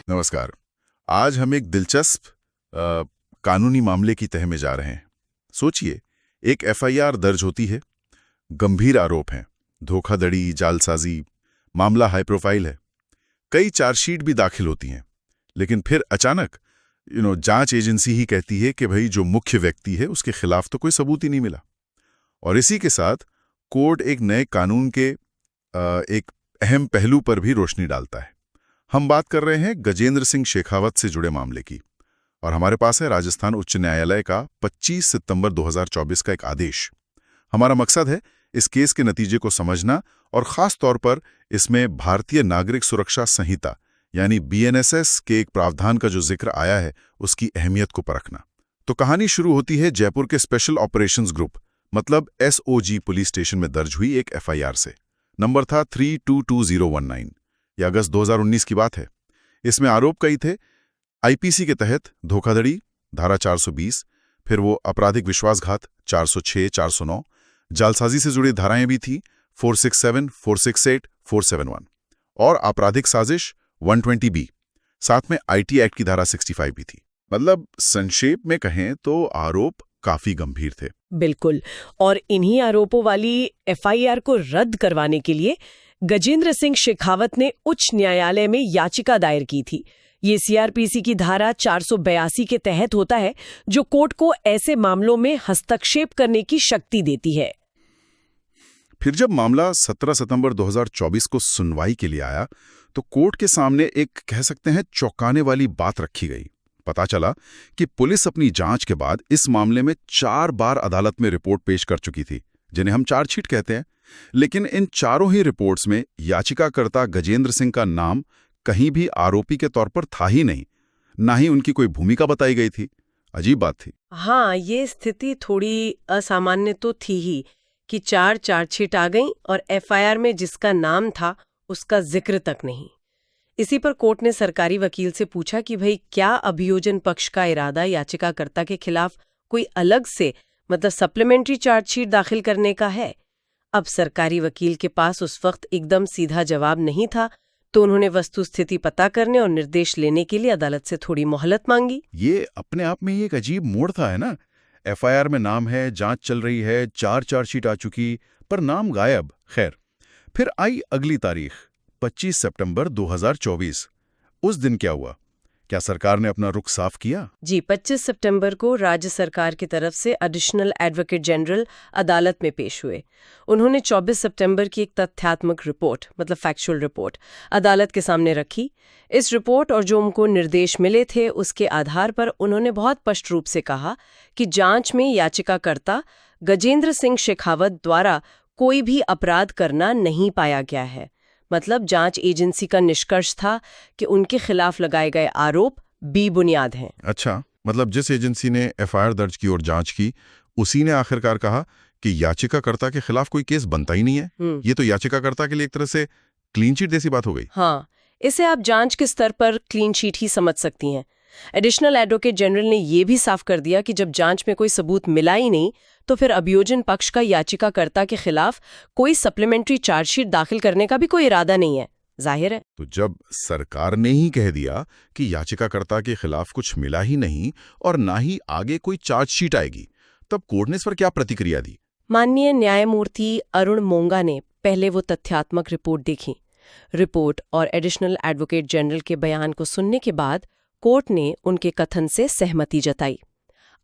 नमस्कार। आज हम एक दिलचस्प कानूनी मामले की तह में जा रहे हैं। सोचिए, एक एफआईआर दर्ज होती है, गंभीर आरोप हैं, धोखाधड़ी, जालसाजी, मामला हाई प्रोफाइल है, कई चार्जशीट भी दाखिल होती हैं। लेकिन फिर अचानक जांच एजेंसी ही कहती है कि भाई जो मुख्य व्यक्ति है उसके खिलाफ तो कोई सबूत ही नहीं मिला। और इसी के साथ कोर्ट एक नए कानून के एक अहम पहलू पर भी रोशनी डालता है। हम बात कर रहे हैं गजेंद्र सिंह शेखावत से जुड़े मामले की, और हमारे पास है राजस्थान उच्च न्यायालय का 25 सितंबर 2024 का एक आदेश। हमारा मकसद है इस केस के नतीजे को समझना और खास तौर पर इसमें भारतीय नागरिक सुरक्षा संहिता यानी बीएनएसएस के एक प्रावधान का जो जिक्र आया है उसकी अहमियत को परखना। तो कहानी शुरू होती है जयपुर के स्पेशल ऑपरेशंस ग्रुप मतलब एसओजी पुलिस स्टेशन में दर्ज हुई एक एफआईआर से। नंबर था 322019। यह अगस्त 2019 की बात है। इसमें आरोप कई थे। आईपीसी के तहत धोखाधड़ी धारा 420, फिर वो आपराधिक विश्वासघात 406, 409, जालसाजी से जुड़ी धाराएं भी थी 467, 468, 471 और आपराधिक साजिश 120B। साथ में आईटी एक्ट की धारा 65 भी थी। मतलब संक्षेप में कहें तो आरोप काफी गंभीर थे। बिल्कुल। और इन्हीं आरोपों वाली एफआईआर को रद्द करवाने के लिए गजेंद्र सिंह शेखावत ने उच्च न्यायालय में याचिका दायर की थी। ये सीआरपीसी की धारा 482 के तहत होता है, जो कोर्ट को ऐसे मामलों में हस्तक्षेप करने की शक्ति देती है। फिर जब मामला 17 सितंबर 2024 को सुनवाई के लिए आया तो कोर्ट के सामने एक कह सकते हैं चौंकाने वाली बात रखी गई। पता चला कि पुलिस अपनी जांच के बाद इस मामले में 4 बार अदालत में रिपोर्ट पेश कर चुकी थी, जिन्हें हम चार्जशीट कहते हैं। लेकिन इन चारों ही रिपोर्ट्स में याचिकाकर्ता गजेंद्र सिंह का नाम कहीं भी आरोपी के तौर पर था ही नहीं, ना ही उनकी कोई भूमिका बताई गई थी। अजीब बात थी। हाँ, ये स्थिति थोड़ी असामान्य तो थी ही कि 4 चार्जशीट आ गईं और एफआईआर में जिसका नाम था उसका जिक्र तक नहीं। इसी पर कोर्ट ने सरकारी वकील से पूछा कि भाई क्या अभियोजन पक्ष का इरादा याचिकाकर्ता के खिलाफ कोई अलग से मतलब सप्लीमेंट्री चार्जशीट दाखिल करने का है। अब सरकारी वकील के पास उस वक्त एकदम सीधा जवाब नहीं था, तो उन्होंने वस्तुस्थिति पता करने और निर्देश लेने के लिए अदालत से थोड़ी मोहलत मांगी। ये अपने आप में एक अजीब मोड़ था, है ना। एफआईआर में नाम है, जांच चल रही है, 4 चार्जशीट आ चुकी, पर नाम गायब। खैर, फिर आई अगली तारीख 25 सितंबर 2024। उस दिन क्या हुआ? क्या सरकार ने अपना रुख साफ किया? जी, 25 सितंबर को राज्य सरकार की तरफ से एडिशनल एडवोकेट जनरल अदालत में पेश हुए। उन्होंने 24 सितंबर की एक तथ्यात्मक रिपोर्ट मतलब फैक्चुअल रिपोर्ट अदालत के सामने रखी। इस रिपोर्ट और जो उनको निर्देश मिले थे उसके आधार पर उन्होंने बहुत स्पष्ट रूप से कहा कि जांच में याचिकाकर्ता गजेंद्र सिंह शेखावत द्वारा कोई भी अपराध करना नहीं पाया गया है। मतलब जांच एजेंसी का निष्कर्ष था कि उनके खिलाफ लगाए गए आरोप बेबुनियाद हैं। अच्छा, मतलब जिस एजेंसी ने एफआईआर दर्ज की और जांच की, उसी ने आखिरकार कहा कि याचिकाकर्ता के खिलाफ कोई केस बनता ही नहीं है। ये तो याचिकाकर्ता के लिए एक तरह से क्लीन चिट जैसी बात हो गई। हाँ, इसे आप जांच के स्तर पर क्लीन चिट ही समझ सकती हैं। एडिशनल एडवोकेट जनरल ने यह भी साफ कर दिया कि जब जांच में कोई सबूत मिला ही नहीं तो फिर अभियोजन पक्ष का याचिकाकर्ता के खिलाफ कोई सप्लीमेंट्री चार्जशीट दाखिल करने का भी कोई इरादा नहीं है। जाहिर है। तो जब सरकार ने ही कह दिया कि याचिकाकर्ता के खिलाफ कुछ मिला ही नहीं और ना ही आगे कोई चार्जशीट आएगी, तब कोर्ट ने इस पर क्या प्रतिक्रिया दी? माननीय न्यायमूर्ति अरुण मोंगा ने पहले वो तथ्यात्मक रिपोर्ट देखी। रिपोर्ट और एडिशनल एडवोकेट जनरल के बयान को सुनने के बाद कोर्ट ने उनके कथन से सहमति जताई।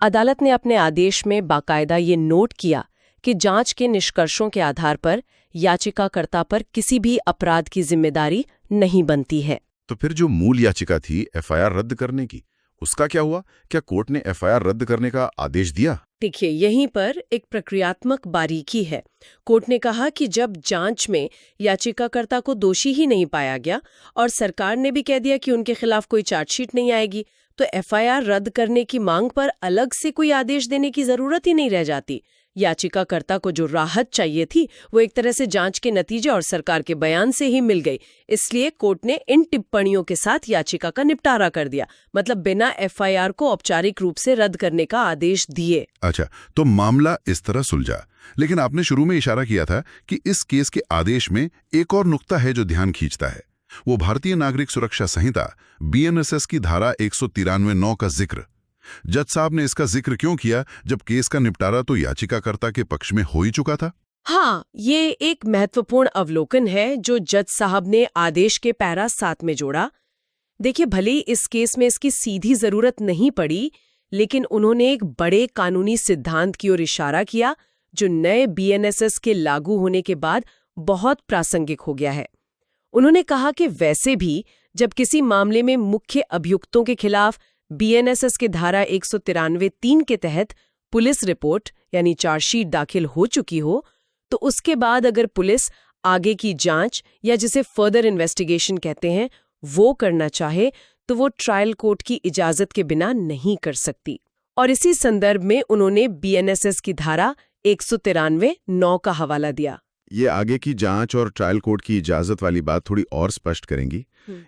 अदालत ने अपने आदेश में बाकायदा ये नोट किया कि जांच के निष्कर्षों के आधार पर याचिकाकर्ता पर किसी भी अपराध की जिम्मेदारी नहीं बनती है। तो फिर जो मूल याचिका थी एफआईआर रद्द करने की, उसका क्या हुआ? क्या कोर्ट ने एफआईआर रद्द करने का आदेश दिया? देखिए, यहीं पर एक प्रक्रियात्मक बारीकी है। कोर्ट ने कहा कि जब जांच में याचिकाकर्ता को दोषी ही नहीं पाया गया और सरकार ने भी कह दिया कि उनके खिलाफ कोई चार्जशीट नहीं आएगी, तो एफआईआर रद्द करने की मांग पर अलग से कोई आदेश देने की जरूरत ही नहीं रह जाती। याचिकाकर्ता को जो राहत चाहिए थी वो एक तरह से जांच के नतीजे और सरकार के बयान से ही मिल गई। इसलिए कोर्ट ने इन टिप्पणियों के साथ याचिका का निपटारा कर दिया, मतलब बिना एफआईआर को औपचारिक रूप से रद्द करने का आदेश दिए। अच्छा, तो मामला इस तरह सुलझा। लेकिन आपने शुरू में इशारा किया था कि इस केस के आदेश में एक और नुक्ता है जो ध्यान खींचता है। वो भारतीय नागरिक सुरक्षा संहिता BNSS की धारा 193(9) का जिक्र। जज साहब ने इसका जिक्र क्यों किया जब केस का निपटारा तो याचिकाकर्ता के पक्ष में हो ही चुका था? हाँ, ये एक महत्वपूर्ण अवलोकन है जो जज साहब ने आदेश के पैरा 7 में जोड़ा। देखिए, भले ही इस केस में इसकी सीधी जरूरत नहीं पड़ी, लेकिन उन्होंने एक बड़े कानूनी सिद्धांत की ओर इशारा किया जो नए BNSS के लागू होने के बाद बहुत प्रासंगिक हो गया है। उन्होंने कहा कि वैसे भी जब किसी मामले में मुख्य अभियुक्तों के खिलाफ BNSS के धारा 193(3) के तहत पुलिस रिपोर्ट यानी चार्जशीट दाखिल हो चुकी हो, तो उसके बाद अगर पुलिस आगे की जांच या जिसे फर्दर इन्वेस्टिगेशन कहते हैं वो करना चाहे तो वो ट्रायल कोर्ट की इजाजत के बिना नहीं कर सकती। और इसी संदर्भ में उन्होंने BNSS की धारा 193(9) का हवाला दिया। ये आगे की जांच और ट्रायल कोर्ट की इजाजत वाली बात थोड़ी और स्पष्ट करेंगी।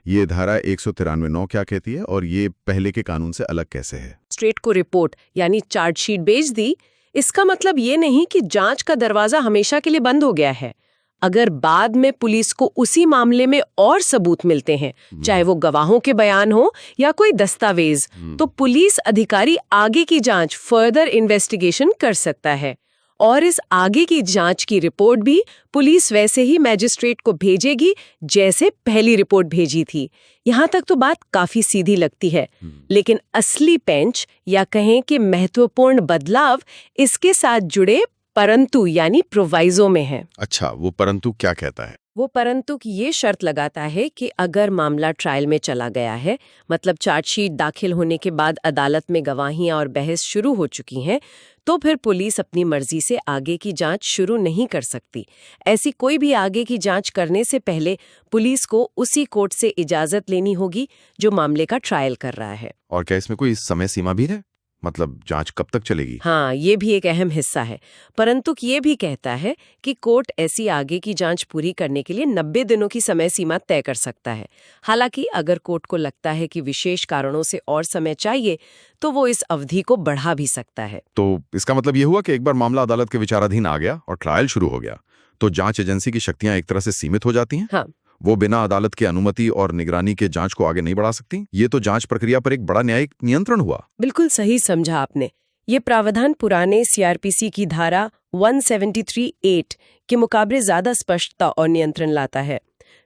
ये धारा 193(9) क्या कहती है और ये पहले के कानून से अलग कैसे है? स्ट्रेट को रिपोर्ट यानी चार्जशीट भेज दी, इसका मतलब ये नहीं कि जांच का दरवाजा हमेशा के लिए बंद हो गया है। अगर बाद में पुलिस को उसी मामले में और सबूत मिलते हैं, चाहे वो गवाहों के बयान हो या कोई दस्तावेज, तो पुलिस अधिकारी आगे की जांच फर्दर इन्वेस्टिगेशन कर सकता है। और इस आगे की जांच की रिपोर्ट भी पुलिस वैसे ही मैजिस्ट्रेट को भेजेगी जैसे पहली रिपोर्ट भेजी थी। यहाँ तक तो बात काफी सीधी लगती है, लेकिन असली पेंच या कहें कि महत्वपूर्ण बदलाव इसके साथ जुड़े परंतु यानी प्रोवाइजो में है। अच्छा, वो परंतु क्या कहता है? वो परंतु ये शर्त लगाता है कि अगर मामला ट्रायल में चला गया है, मतलब चार्जशीट दाखिल होने के बाद अदालत में गवाहियां और बहस शुरू हो चुकी हैं, तो फिर पुलिस अपनी मर्जी से आगे की जांच शुरू नहीं कर सकती। ऐसी कोई भी आगे की जांच करने से पहले पुलिस को उसी कोर्ट से इजाजत लेनी होगी जो मामले का ट्रायल कर रहा है। और क्या इसमें कोई समय सीमा भी है? मतलब जांच कब तक चलेगी? हाँ, ये भी एक अहम हिस्सा है। परंतु ये भी कहता है कि कोर्ट ऐसी आगे की जांच पूरी करने के लिए 90 दिनों की समय सीमा तय कर सकता है। हालांकि अगर कोर्ट को लगता है कि विशेष कारणों से और समय चाहिए, तो वो इस अवधि को बढ़ा भी सकता है। तो इसका मतलब ये हुआ कि एक बार मामला अदालत के विचाराधीन आ गया और ट्रायल शुरू हो गया, तो जांच एजेंसी की शक्तियां एक तरह से सीमित हो जाती हैं। हाँ, वो बिना अदालत की अनुमति और निगरानी के जांच को आगे नहीं बढ़ा सकती। ये तो जांच प्रक्रिया पर एक बड़ा न्यायिक नियंत्रण हुआ। बिल्कुल सही समझा आपने। ये प्रावधान पुराने CRPC की धारा 173(8) के मुकाबले ज्यादा स्पष्टता और नियंत्रण लाता है।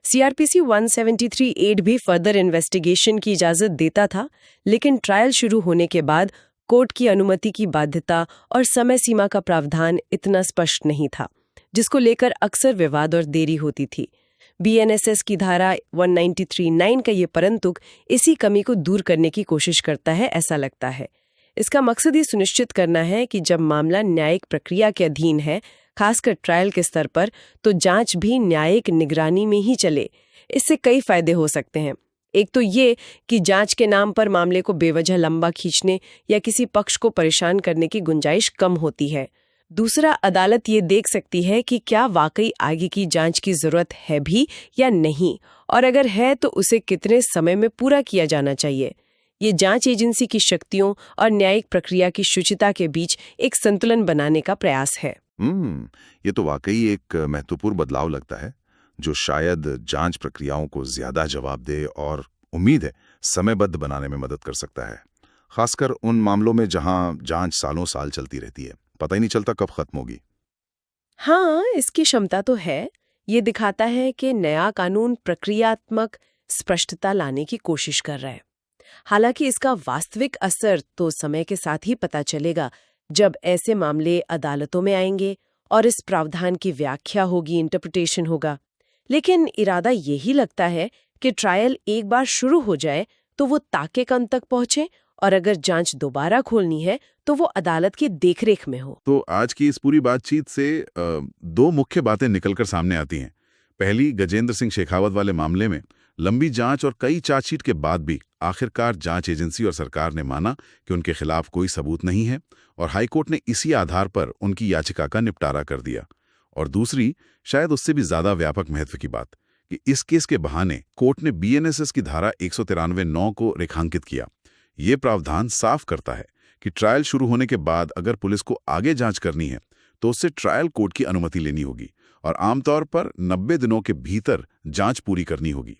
CRPC 173(8) भी फर्दर इन्वेस्टिगेशन की इजाजत देता था, लेकिन ट्रायल शुरू होने के बाद कोर्ट की अनुमति की बाध्यता और समय सीमा का प्रावधान इतना स्पष्ट नहीं था, जिसको लेकर अक्सर विवाद और देरी होती थी। BNSS की धारा 193(9) का ये परंतु इसी कमी को दूर करने की कोशिश करता है, ऐसा लगता है। इसका मकसद ये सुनिश्चित करना है कि जब मामला न्यायिक प्रक्रिया के अधीन है, खासकर ट्रायल के स्तर पर, तो जांच भी न्यायिक निगरानी में ही चले। इससे कई फायदे हो सकते हैं। एक तो ये कि जांच के नाम पर मामले को बेवजह लंबा खींचने या किसी पक्ष को परेशान करने की गुंजाइश कम होती है। दूसरा, अदालत ये देख सकती है कि क्या वाकई आगे की जांच की जरूरत है भी या नहीं, और अगर है तो उसे कितने समय में पूरा किया जाना चाहिए। ये जांच एजेंसी की शक्तियों और न्यायिक प्रक्रिया की शुचिता के बीच एक संतुलन बनाने का प्रयास है। ये तो वाकई एक महत्वपूर्ण बदलाव लगता है, जो शायद जांच प्रक्रियाओं को ज्यादा जवाबदेह और उम्मीद है समयबद्ध बनाने में मदद कर सकता है, खासकर उन मामलों में जहां जांच सालों साल चलती रहती है, पता ही नहीं चलता कब खत्म होगी। हाँ, इसकी क्षमता तो है। ये दिखाता है कि नया कानून प्रक्रियात्मक स्पष्टता लाने की कोशिश कर रहा है। हालांकि इसका वास्तविक असर तो समय के साथ ही पता चलेगा, जब ऐसे मामले अदालतों में आएंगे और इस प्रावधान की व्याख्या होगी, इंटरप्रिटेशन होगा। लेकिन इरादा यही लगता है कि ट्रायल एक बार शुरू हो जाए तो वो ताके के अंत तक पहुंचे, और अगर जांच दोबारा खोलनी है तो वो अदालत की देखरेख में हो। तो आज की इस पूरी बातचीत से दो मुख्य बातें निकलकर सामने आती हैं। पहली, गजेंद्र सिंह शेखावत वाले मामले में लंबी जांच और कई चार्जशीट के बाद भी आखिरकार जांच एजेंसी और सरकार ने माना कि उनके खिलाफ कोई सबूत नहीं है, और हाईकोर्ट ने इसी आधार पर उनकी याचिका का निपटारा कर दिया। और दूसरी, शायद उससे भी ज्यादा व्यापक महत्व की बात, कि इस केस के बहाने कोर्ट ने BNSS की धारा 193(9) को रेखांकित किया। ये प्रावधान साफ करता है कि ट्रायल शुरू होने के बाद अगर पुलिस को आगे जांच करनी है तो उससे ट्रायल कोर्ट की अनुमति लेनी होगी, और आमतौर पर 90 दिनों के भीतर जांच पूरी करनी होगी।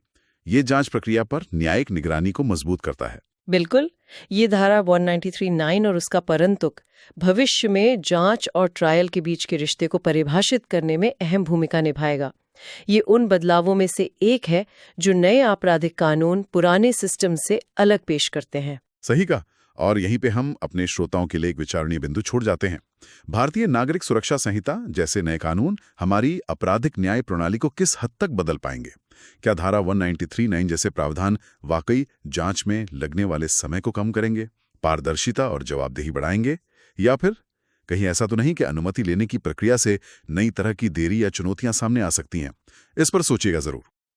ये जांच प्रक्रिया पर न्यायिक निगरानी को मजबूत करता है। बिल्कुल, ये धारा 193(9) और उसका परंतुक भविष्य में जांच और ट्रायल के बीच के रिश्ते को परिभाषित करने में अहम भूमिका निभाएगा। ये उन बदलावों में से एक है जो नए आपराधिक कानून पुराने सिस्टम से अलग पेश करते हैं। सही कहा। और यहीं पे हम अपने श्रोताओं के लिए एक विचारणीय बिंदु छोड़ जाते हैं। भारतीय नागरिक सुरक्षा संहिता जैसे नए कानून हमारी आपराधिक न्याय प्रणाली को किस हद तक बदल पाएंगे? क्या धारा 193(9) जैसे प्रावधान वाकई जांच में लगने वाले समय को कम करेंगे, पारदर्शिता और जवाबदेही बढ़ाएंगे, या फिर कहीं ऐसा तो नहीं कि अनुमति लेने की प्रक्रिया से नई तरह की देरी या चुनौतियां सामने आ सकती हैं? इस पर सोचिएगा जरूर।